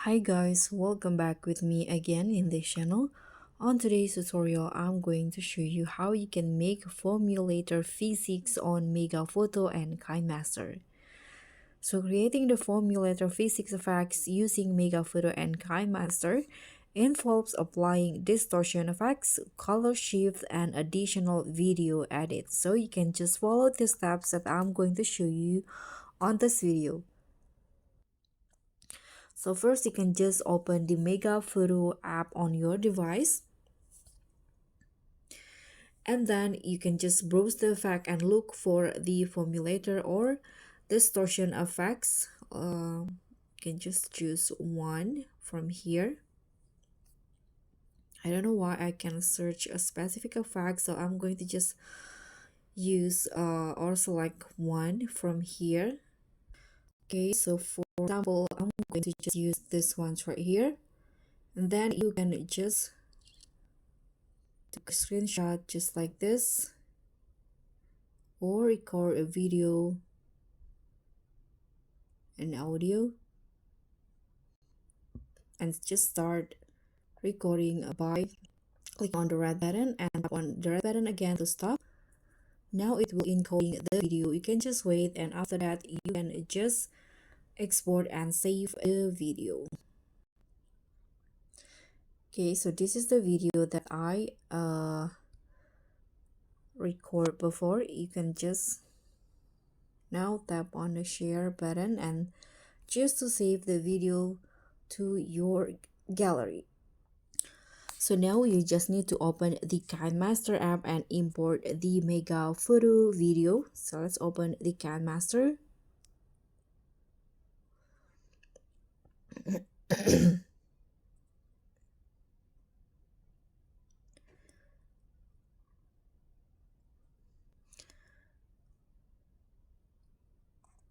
Hi guys, welcome back with me again in this channel. On today's tutorial, I'm going to show you how you can make Vomulator V6 on MegaPhoto and KineMaster. So creating the Vomulator V6 effects using MegaPhoto and KineMaster involves applying distortion effects, color shift, and additional video edits. So you can just follow the steps that I'm going to show you on this video. So first you can just open the MegaPhoto app on your device, and then you can just browse the effect and look for the Vomulator or distortion effects. You can just choose one from here. I don't know why I can search a specific effect, so I'm going to just use or select one from here. Okay, so for example, I'm going to just use this one right here, and then you can just take a screenshot just like this, or record a video and audio, and just start recording by clicking on the red button and tap on the red button again to stop. Now it will encoding the video. You can just wait, and after that you can just export and save the video. Okay, so this is the video that I record before. You can just now tap on the share button and just to save the video to your gallery. So now you just need to open the KineMaster app and import the MegaPhoto video. So let's open the KineMaster.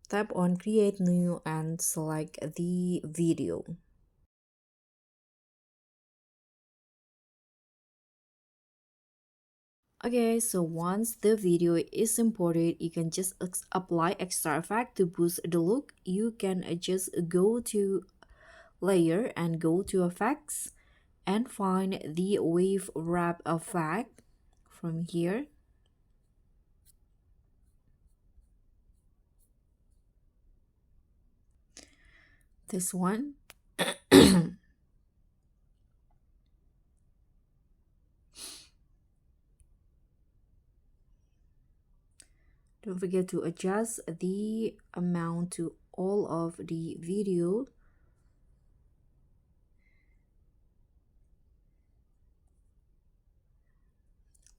Tap on create new and select the video. Okay, so once the video is imported, you can just apply extra effect to boost the look. You can just go to layer and go to effects and find the wave wrap effect from here. This one. Don't forget to adjust the amount to all of the video.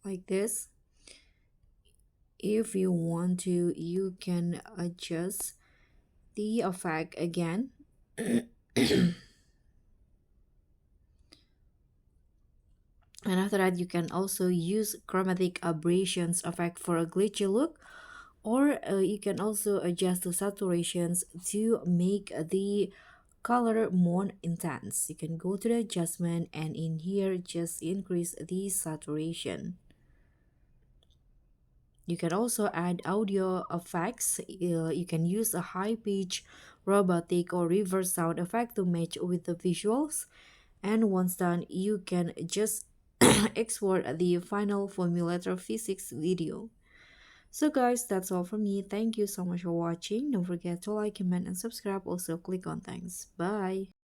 Like this. If you want to, you can adjust the effect again. And after that, you can also use chromatic aberrations effect for a glitchy look, or you can also adjust the saturations to make the color more intense. You can go to the adjustment, and in here just increase the saturation. You can also add audio effects. You can use a high pitch, robotic, or reverse sound effect to match with the visuals. And once done, you can just export the final Vomulator V6 video. So guys, that's all from me. Thank you so much for watching. Don't forget to like, comment, and subscribe. Also click on thanks. Bye.